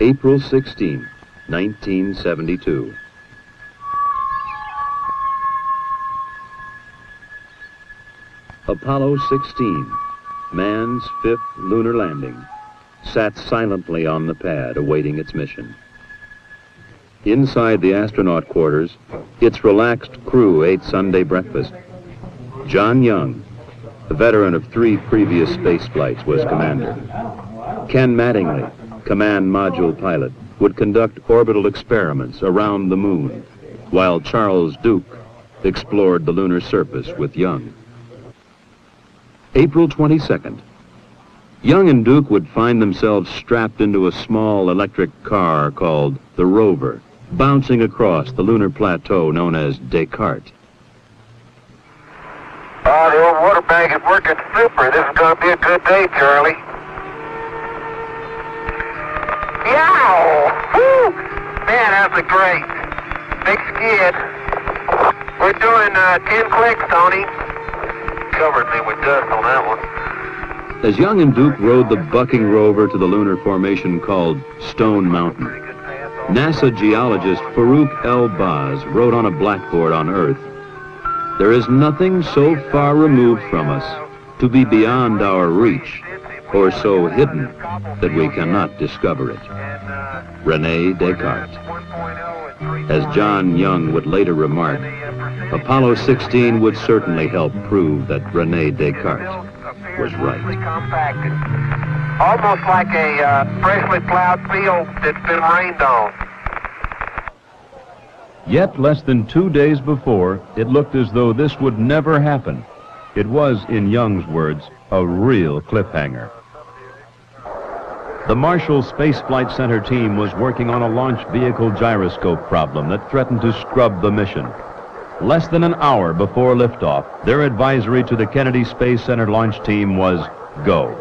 April 16, 1972. Apollo 16, man's fifth lunar landing, sat silently on the pad awaiting its mission. Inside the astronaut quarters, its relaxed crew ate Sunday breakfast. John Young, a veteran of 3 previous space flights, was commander. Ken Mattingly, command module pilot, would conduct orbital experiments around the moon, while Charles Duke explored the lunar surface with Young. April 22nd. Young and Duke would find themselves strapped into a small electric car called the Rover, bouncing across the lunar plateau known as Descartes. The old water bag is working super. This is going to be a good day, Charlie. Yow! Woo! Man, that's a great big skid. We're doing 10 clicks, Tony. Covered me with dust on that one. As Young and Duke rode the bucking rover to the lunar formation called Stone Mountain, NASA geologist Farouk El-Baz wrote on a blackboard on Earth, "There is nothing so far removed from us to be beyond our reach, or so hidden that we cannot discover it." René Descartes. As John Young would later remark, Apollo 16 would certainly help prove that René Descartes was right. Compacted. Almost like a freshly plowed field that's been rained on. Yet less than 2 days before, it looked as though this would never happen. It was, in Young's words, a real cliffhanger. The Marshall Space Flight Center team was working on a launch vehicle gyroscope problem that threatened to scrub the mission. Less than an hour before liftoff, their advisory to the Kennedy Space Center launch team was go.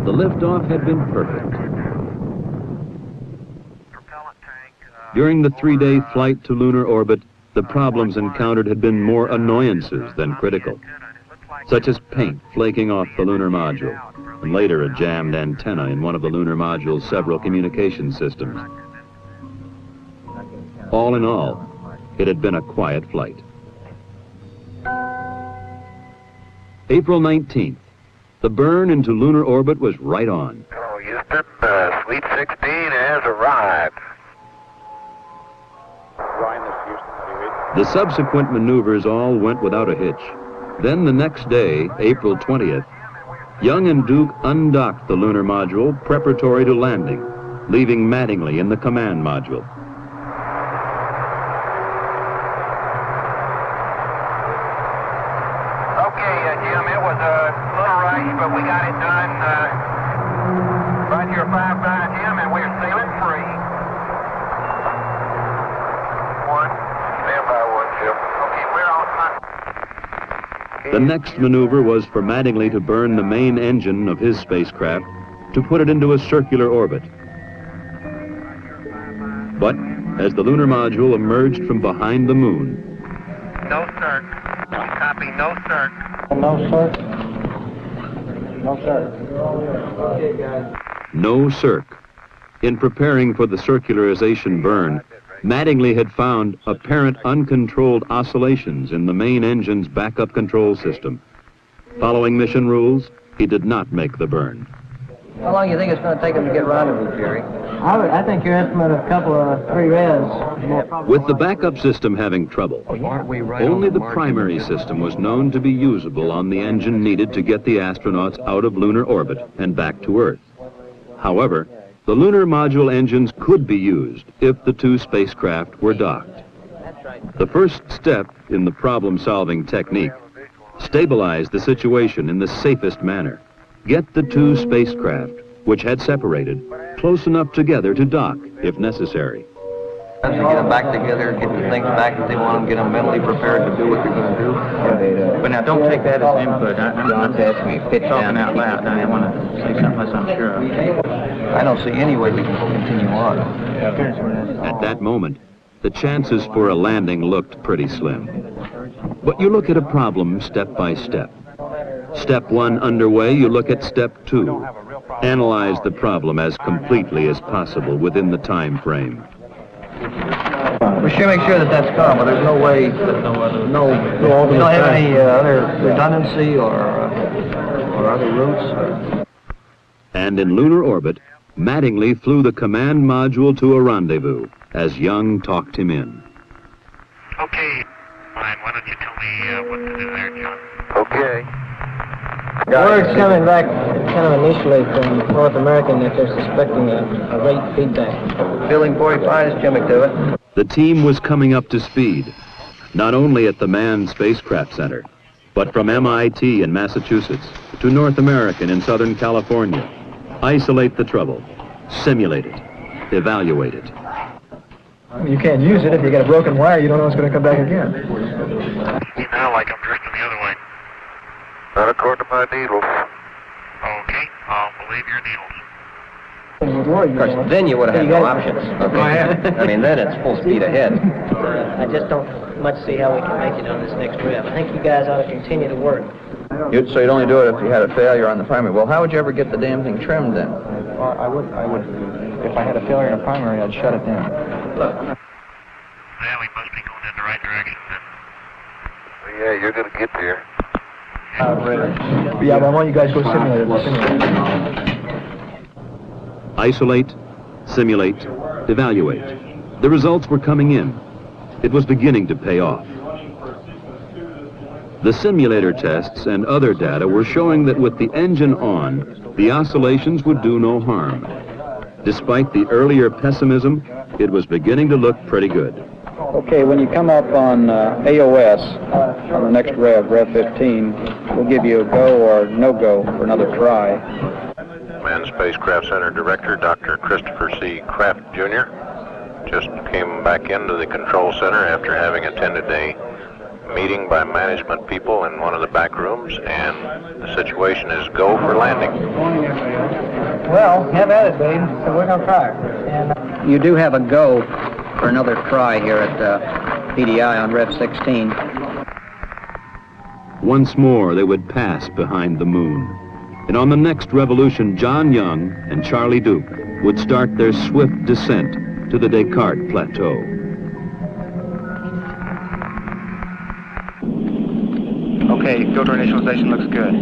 The liftoff had been perfect. During the 3-day flight to lunar orbit, the problems encountered had been more annoyances than critical, such as paint flaking off the lunar module, and later a jammed antenna in one of the lunar module's several communication systems. All in all, it had been a quiet flight. April 19th. The burn into lunar orbit was right on. Hello, Houston. Sweet 16 has arrived. The subsequent maneuvers all went without a hitch. Then the next day, April 20th, Young and Duke undocked the lunar module preparatory to landing, leaving Mattingly in the command module. But we got it done right here 5-9, Jim, and we're sailing free. Stand by 1, Jim. Okay, we're on. The next maneuver was for Mattingly to burn the main engine of his spacecraft to put it into a circular orbit. But as the lunar module emerged from behind the moon... No, sir. Copy, no, sir. No, sir. No, sir. Okay, guys. No circ. In preparing for the circularization burn, Mattingly had found apparent uncontrolled oscillations in the main engine's backup control system. Following mission rules, he did not make the burn. How long do you think it's going to take them to get rendezvous, Jerry? I think your estimate of a couple of 3 revs. With the backup system having trouble, only the primary system was known to be usable on the engine needed to get the astronauts out of lunar orbit and back to Earth. However, the lunar module engines could be used if the 2 spacecraft were docked. The first step in the problem-solving technique stabilize the situation in the safest manner, get the two spacecraft, which had separated, close enough together to dock if necessary. Once we get them back together, get the things back if they want them, get them mentally prepared to do what they're going to do. But now, don't take that as input. I'm talking out loud. I want to say something unless I'm sure of. I don't see any way we can continue on. At that moment, the chances for a landing looked pretty slim. But you look at a problem step by step. Step 1 underway, you look at step 2. Analyze the problem as completely as possible within the time frame. We should make sure that that's calm, but there's no way, we don't have any other redundancy or other routes. And in lunar orbit, Mattingly flew the command module to a rendezvous as Young talked him in. Okay, fine. Why don't you tell me what to do there, John? Okay. Word's coming back kind of initially from North American that they're suspecting a rate feedback. Building 45 is Jimmy to it. The team was coming up to speed, not only at the Manned Spacecraft Center, but from MIT in Massachusetts to North American in Southern California. Isolate the trouble, simulate it, evaluate it. You can't use it if you got a broken wire. You don't know it's going to come back again. You know, like I'm drifting the other way. Not according to my needles. Okay, I'll believe your needles. Of course, then you would have had no options. Okay? I mean, then it's full speed ahead. I just don't much see how we can make it on this next trip. I think you guys ought to continue to work. So you'd only do it if you had a failure on the primary. Well, how would you ever get the damn thing trimmed then? Well, I would. If I had a failure in a primary, I'd shut it down. Well, we must be going in the right direction then. Well, yeah, you're going to get there. Yeah, but I want you guys to go simulate it. Isolate, simulate, evaluate. The results were coming in. It was beginning to pay off. The simulator tests and other data were showing that with the engine on, the oscillations would do no harm. Despite the earlier pessimism, it was beginning to look pretty good. Okay, when you come up on AOS, on the next Rev 15, we'll give you a go or no-go for another try. Manned Spacecraft Center Director, Dr. Christopher C. Kraft, Jr. just came back into the control center after having attended a meeting by management people in one of the back rooms, and the situation is go for landing. Well, have at it, babe. So we're going to try. You do have a go for another try here at PDI on Rev 16. Once more, they would pass behind the moon. And on the next revolution, John Young and Charlie Duke would start their swift descent to the Descartes Plateau. Okay, filter initialization looks good.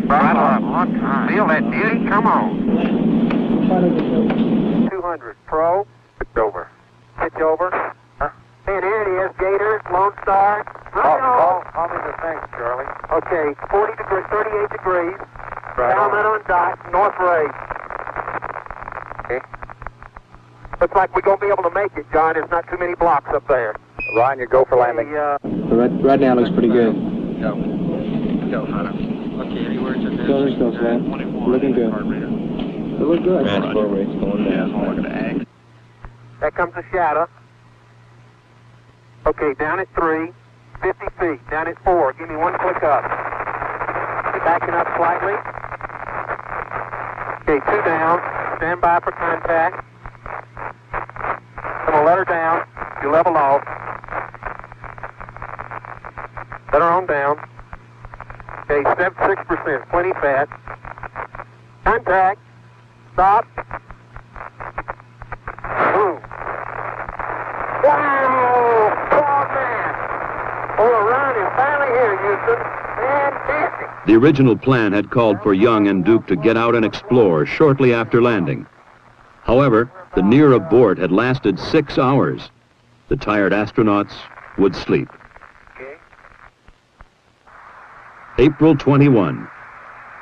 Right on. Feel that beauty? Come on. 200. Pro. Pitch over. Pitch over. And here it is. Gator, Lone Star. Call me the thanks, Charlie. Okay, 40 degrees, 38 degrees. Right on dot, north ray. Okay. Looks like we're going to be able to make it, John. There's not too many blocks up there. Ryan, you go for landing. So right now looks pretty good. Go, Hunter. Okay, any words on this? Go, man. Looking good. It looks good. That comes a shadow. Okay, down at 3, 50 feet. Down at 4. Give me one click up. You're backing up slightly. Okay, 2 down. Stand by for contact. I'm going to let her down. You level off. Let her on down. Okay, 6%. Plenty fat. Contact. Stop. Boom. Wow! Oh, man! Oh, the run is finally here, Houston. Fantastic! The original plan had called for Young and Duke to get out and explore shortly after landing. However, the near abort had lasted 6 hours. The tired astronauts would sleep. Okay. April 21.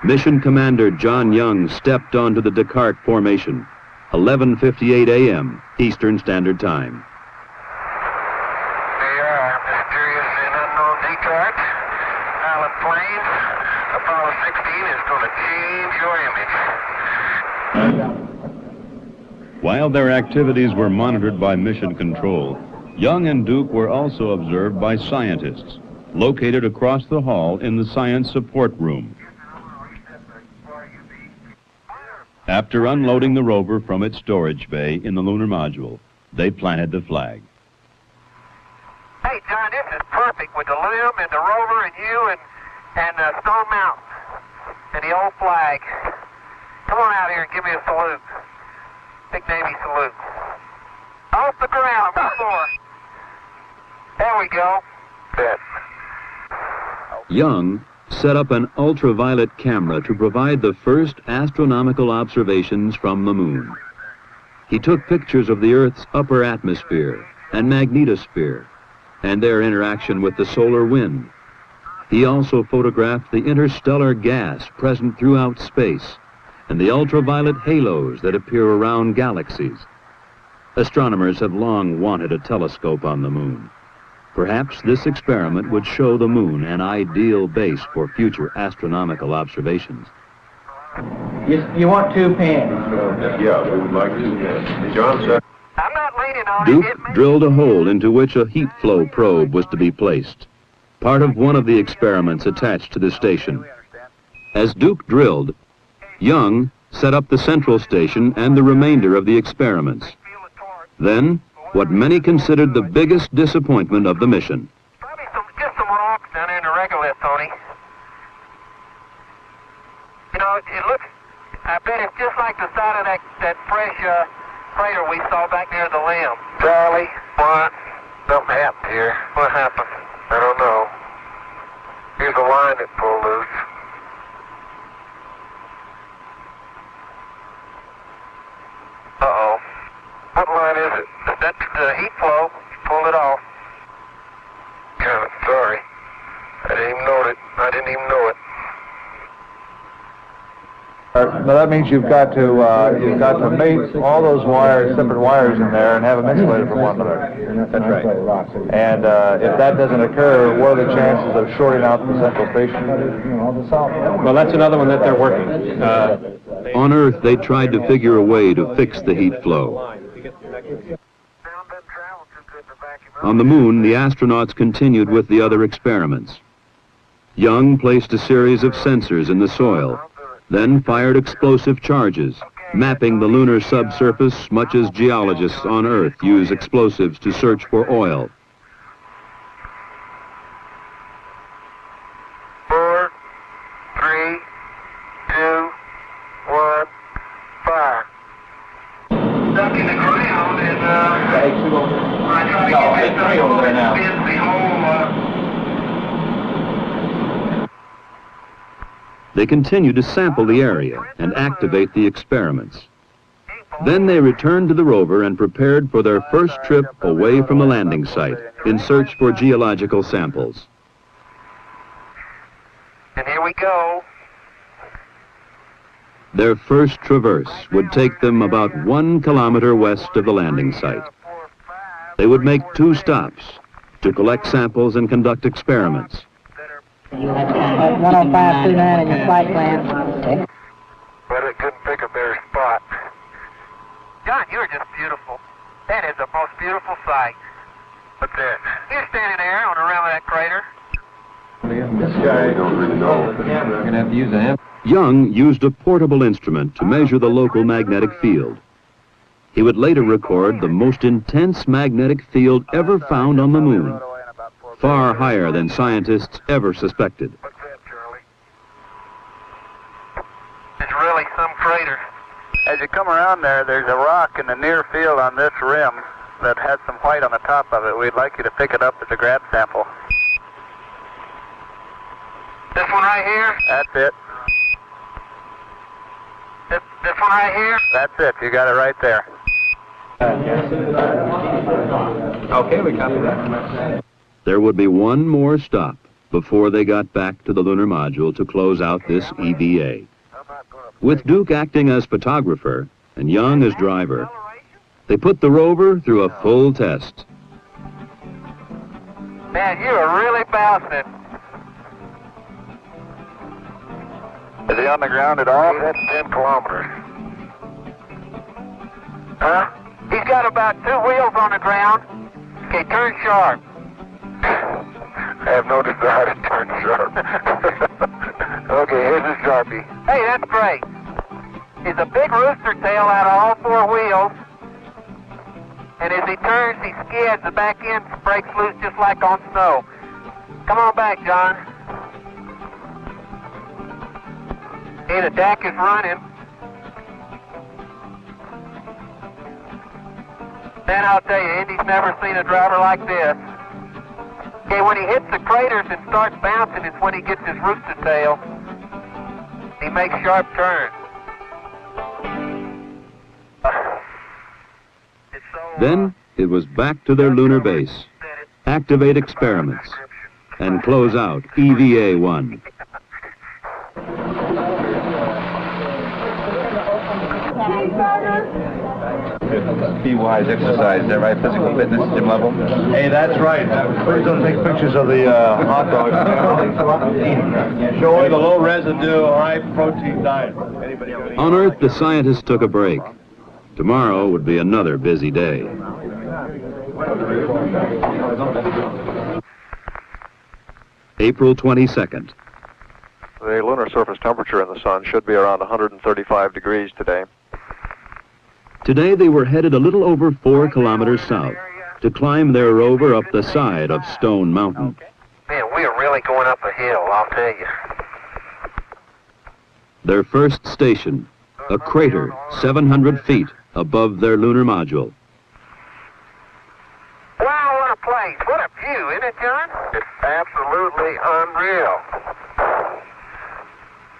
Mission Commander John Young stepped onto the Descartes formation, 11:58 a.m. Eastern Standard Time. They are mysterious and unknown Descartes. While their activities were monitored by Mission Control, Young and Duke were also observed by scientists, located across the hall in the Science Support Room. After unloading the rover from its storage bay in the lunar module, they planted the flag. Hey, John, this is perfect with the limb and the rover and you and Stone Mountain and the old flag. Come on out here and give me a salute. Big Navy salute. Off the ground, one more. There we go. Good. Young set up an ultraviolet camera to provide the first astronomical observations from the moon. He took pictures of the Earth's upper atmosphere and magnetosphere and their interaction with the solar wind. He also photographed the interstellar gas present throughout space and the ultraviolet halos that appear around galaxies. Astronomers have long wanted a telescope on the moon. Perhaps this experiment would show the moon an ideal base for future astronomical observations. You want 2 pins? Yeah, we would like 2 pins. John, sir. I'm not leaning on Duke it. drilled a hole into which a heat flow probe was to be placed, part of one of the experiments attached to the station. As Duke drilled, Young set up the central station and the remainder of the experiments. Then, what many considered the biggest disappointment of the mission. Probably just some rocks down there in the regolith, Tony. You know, it looks, I bet it's just like the side of that fresh crater we saw back near the limb. Charlie, what? Something happened here. What happened? I don't know. Here's a line that pulled loose. Uh-oh. What line is it? That's the heat flow. Pull it off. God, I'm sorry. I didn't even know it. But that means you've got to mate all those wires, separate wires in there, and have them insulated from one another. That's right. And if that doesn't occur, what are the chances of shorting out the central station? Well, that's another one that they're working. On Earth, they tried to figure a way to fix the heat flow. On the moon, the astronauts continued with the other experiments. Young placed a series of sensors in the soil, then fired explosive charges, mapping the lunar subsurface much as geologists on Earth use explosives to search for oil. 4, 3, 2, 1, fire. Stuck in the ground and I try to get this over there now. The whole They continued to sample the area and activate the experiments. Then they returned to the rover and prepared for their first trip away from the landing site in search for geological samples. And here we go. Their first traverse would take them about 1 kilometer west of the landing site. They would make 2 stops to collect samples and conduct experiments. 10529 in your flight plan. But it couldn't pick a better spot. John, you're just beautiful. That is the most beautiful sight. What's that? You're standing there on the rim of that crater. This guy, I don't really know. We're going to have to use a hand. Young used a portable instrument to measure the local magnetic field. He would later record the most intense magnetic field ever found on the moon, far higher than scientists ever suspected. What's that, Charlie? It's really some crater. As you come around there, there's a rock in the near field on this rim that has some white on the top of it. We'd like you to pick it up as a grab sample. This one right here? That's it. This one right here? That's it. You got it right there. Okay, we copy that. There would be one more stop before they got back to the lunar module to close out this EVA. With Duke acting as photographer and Young as driver, they put the rover through a full test. Man, you are really bouncing. Is he on the ground at all? That's 10 kilometers. Huh? He's got about 2 wheels on the ground. Okay, turn sharp. I have no desire to turn sharp. Okay, here's the Sharpie. Hey, that's great. He's a big rooster tail out of all 4 wheels. And as he turns, he skids. The back end breaks loose just like on snow. Come on back, John. Hey, the deck is running. Man, I'll tell you, Indy's never seen a driver like this. Okay, when he hits the craters and starts bouncing, it's when he gets his rooster tail. He makes sharp turns. Then it was back to their lunar base, activate experiments, and close out EVA-1. Be wise exercise, is that right? Physical fitness, gym level? Hey, that's right. Please don't take pictures of the hot dogs. Showing the low residue, high protein diet. Anybody On Earth, the scientists took a break. Tomorrow would be another busy day. April 22nd. The lunar surface temperature in the sun should be around 135 degrees today. Today they were headed a little over 4 kilometers south to climb their rover up the side of Stone Mountain. Man, we are really going up a hill, I'll tell you. Their first station, a crater 700 feet above their lunar module. Wow, what a place. What a view, isn't it, John? It's absolutely unreal.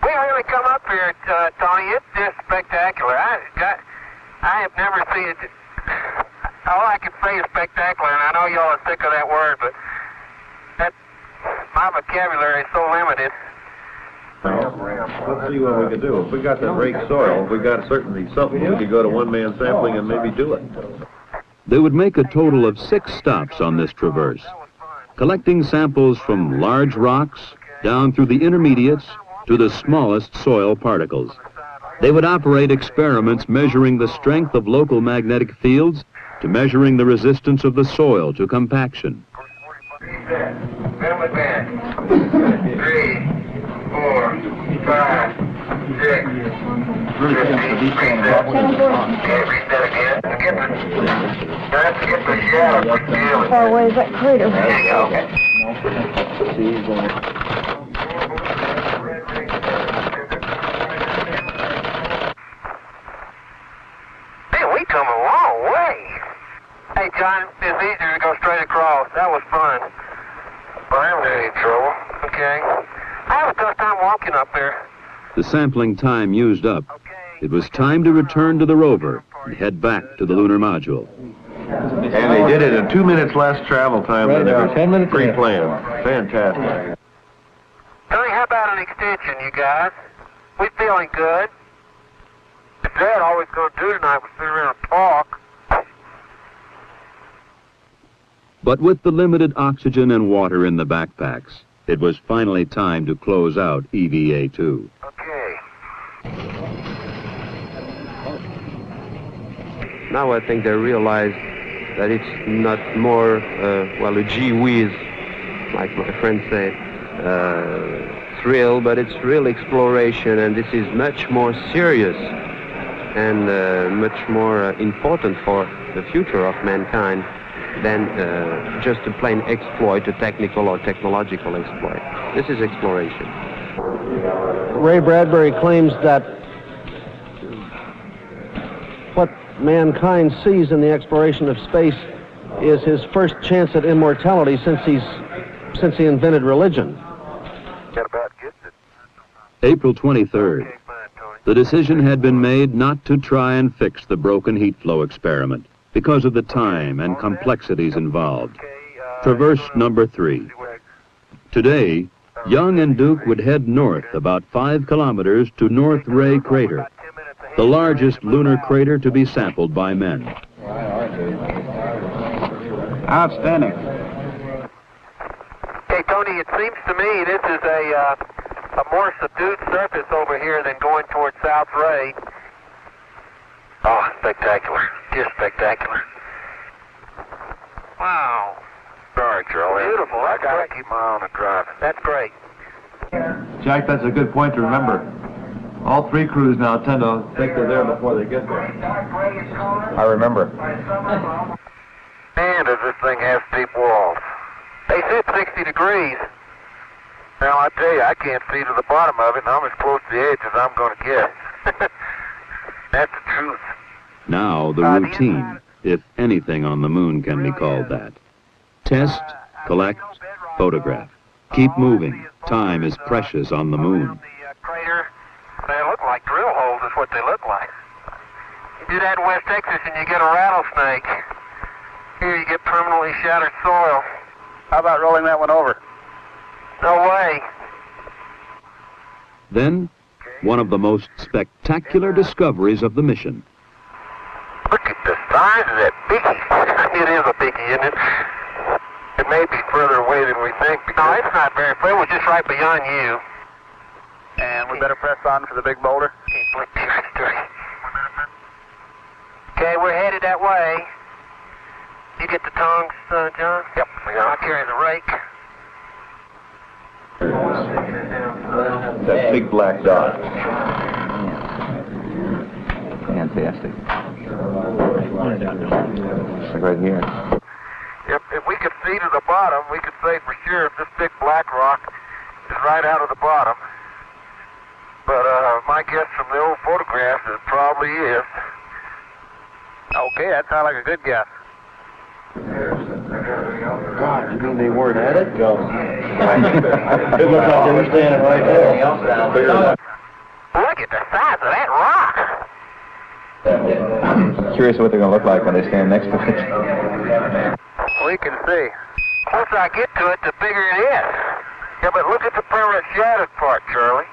We really come up here, Tony. It's just spectacular. I have never seen it. All I can say is spectacular, and I know y'all are sick of that word, but my vocabulary is so limited. Let's see what we can do. If we got the break soil, we got certainly something. We could go to one-man sampling and maybe do it. They would make a total of 6 stops on this traverse, collecting samples from large rocks down through the intermediates to the smallest soil particles. They would operate experiments measuring the strength of local magnetic fields to measuring the resistance of the soil to compaction. 3, 4, 5, 6. Really simple. These things are Okay, read that again. Let's get the shadow for feeling. Far away is that crater? There you go. Man, we come a long way. Hey, John, it's easier to go straight across. That was fun. I haven't had any trouble. Okay. I have a tough time walking up there. The sampling time used up, it was time to return to the rover and head back to the lunar module. And they did it in 2 minutes less travel time than they were 10 minutes pre-planned. Fantastic. Tony, how about an extension, you guys? We feeling good. If Dad all we're going to do tonight was sit around and talk. But with the limited oxygen and water in the backpacks, it was finally time to close out EVA-2. Okay. Now I think they realize that it's not more, a gee whiz, like my friend said, thrill, but it's real exploration, and this is much more serious and much more important for the future of mankind than just a plain exploit, a technical or technological exploit. This is exploration. Ray Bradbury claims that what mankind sees in the exploration of space is his first chance at immortality since he invented religion. April 23rd. The decision had been made not to try and fix the broken heat flow experiment because of the time and complexities involved. Traverse number 3. Today, Young and Duke would head north about 5 kilometers to North Ray Crater, the largest lunar crater to be sampled by men. Outstanding. Hey, Tony, it seems to me this is a more subdued surface over here than going towards South Ray. Oh, spectacular. Just spectacular. Wow. Sorry, Charlie. Beautiful. I gotta keep my eye on the driving. That's great. Jack, that's a good point to remember. All three crews now tend to think they're there before they get there. I remember. Man, does this thing have steep walls. They said 60 degrees. Now, I tell you, I can't see to the bottom of it, and I'm as close to the edge as I'm going to get. That's the truth. Now the routine, if anything on the moon can be called that. Test, collect, photograph. Keep moving. Time is precious on the moon. The crater, they look like drill holes is what they look like. You do that in West Texas and you get a rattlesnake. Here you get permanently shattered soil. How about rolling that one over? No way. Then, one of the most spectacular discoveries of the mission. Look at the size of that biggie. It is a biggie, isn't it? It may be further away than we think. No, it's not very far. It was just right beyond you. And we better press on for the big boulder. Okay, we're headed that way. You get the tongs, John? Yep, we got I'll carry the rake. That big black dot. Fantastic. Like right here. If we could see to the bottom, we could say for sure if this big black rock is right out of the bottom. But my guess from the old photographs is it probably is. Okay, that sounds like a good guess. God, you mean they weren't at it? No. It looks like they were standing right there. Look at the size of that rock. Curious what they're going to look like when they stand next to it. We can see. The closer I get to it, the bigger it is. Yeah, but look at the permanent shattered part, Charlie.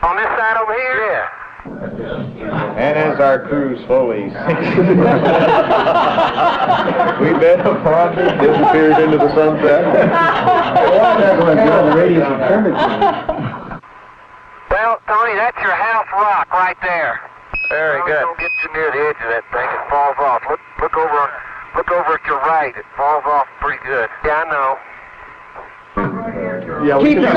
On this side over here? Yeah. And as our crew slowly sinks, we bet upon it, disappeared into the sunset. The radius of curvature. Well, Tony, that's your house rock right there. Very good. Don't get too near the edge of that thing. It falls off. Look over at your right. It falls off pretty good. Yeah, I know. Yeah, keep going!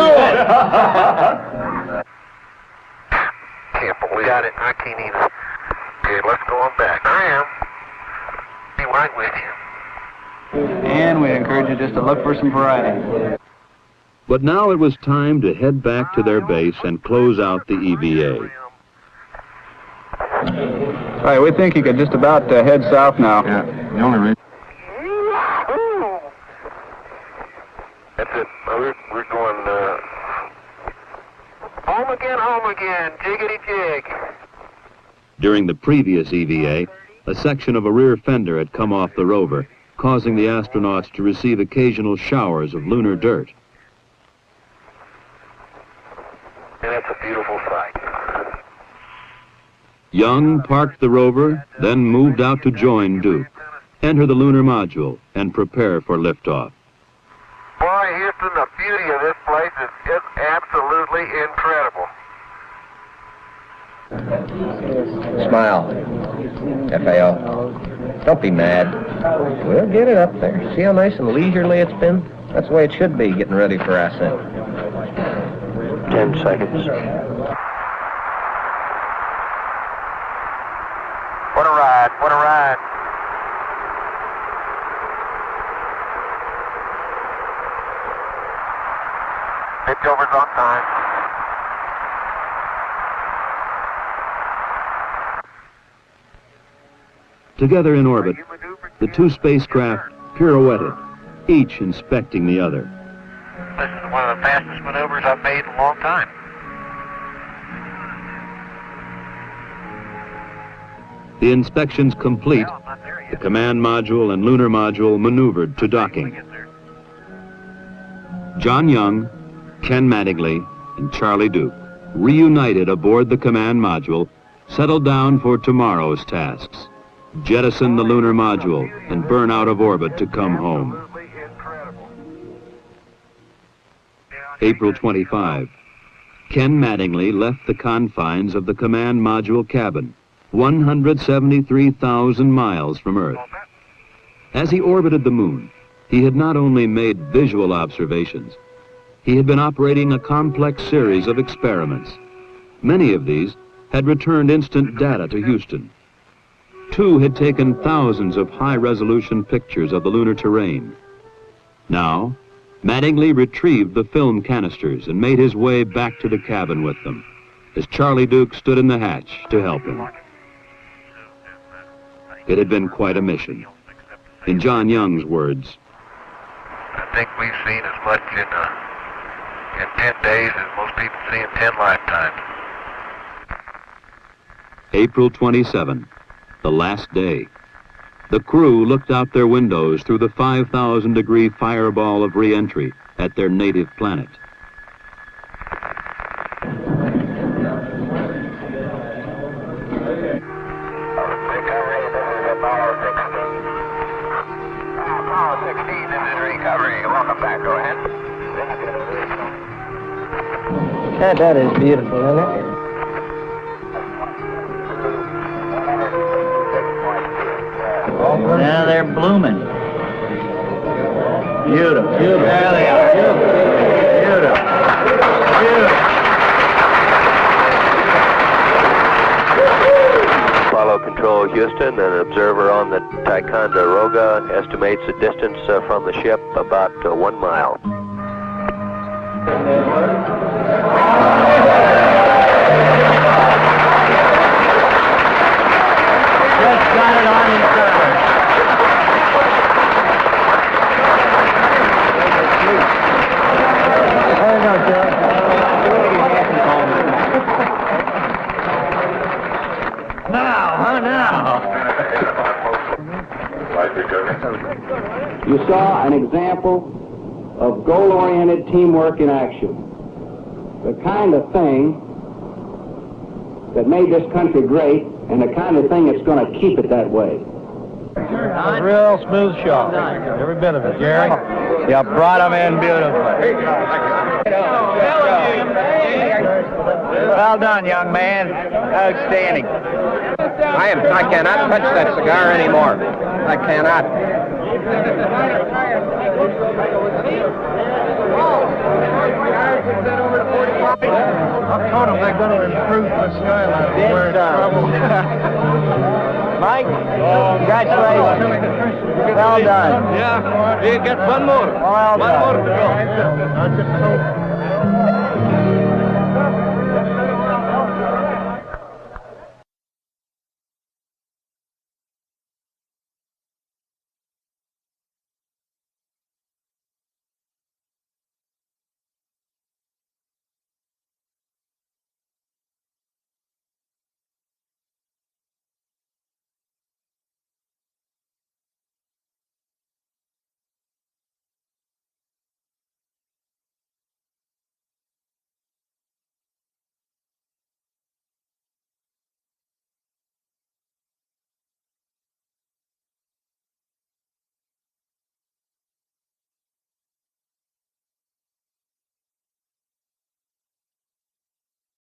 Can't believe Got it. it. I can't even. Okay, let's go on back. I am. Be right with you. And we encourage you just to look for some variety. But now it was time to head back to their base and close out the EVA. All right, we think you could just about head south now. Yeah, the only reason. That's it. We're going, Home again, jiggity jig. During the previous EVA, a section of a rear fender had come off the rover, causing the astronauts to receive occasional showers of lunar dirt. and that's a beautiful sight. Young parked the rover, then moved out to join Duke, enter the lunar module, and prepare for liftoff. Boy, Houston, the beauty of this place is just absolutely incredible. Smile. FAO. Don't be mad. We'll get it up there. See how nice and leisurely it's been? That's the way it should be, getting ready for ascent. 10 seconds. What a ride, what a ride. Pitchover's on time. Together in orbit, the two spacecraft pirouetted, each inspecting the other. This is one of the fastest maneuvers I've made in a long time. The inspections complete, the command module and lunar module maneuvered to docking. John Young, Ken Mattingly, and Charlie Duke, reunited aboard the command module, settled down for tomorrow's tasks. Jettison the lunar module and burn out of orbit to come home. April 25. Ken Mattingly left the confines of the command module cabin, 173,000 miles from Earth. As he orbited the moon, he had not only made visual observations, he had been operating a complex series of experiments. Many of these had returned instant data to Houston. 2 had taken thousands of high-resolution pictures of the lunar terrain. Now, Mattingly retrieved the film canisters and made his way back to the cabin with them, as Charlie Duke stood in the hatch to help him. It had been quite a mission. In John Young's words, I think we've seen as much in 10 days as most people see in 10 lifetimes. April 27, the last day. The crew looked out their windows through the 5,000-degree fireball of re-entry at their native planet. Apollo 16, this is recovery. Welcome back. Go ahead. That is beautiful, isn't it? Now they're blooming. Beautiful. There they are. Beautiful. Apollo Control Houston, an observer on the Ticonderoga estimates the distance from the ship about 1 mile. Just got it on his server. There you go, Joe. You saw an example of goal-oriented teamwork in action. The kind of thing that made this country great and the kind of thing that's going to keep it that way. A real smooth shot. Every bit of it, Jerry. You brought him in beautifully. Well done, young man. Outstanding. I cannot touch that cigar anymore. I cannot. I told them they're going to improve the skyline. We're in trouble. Mike, congratulations. Well done. Yeah, you get one more. Well done. One more to go.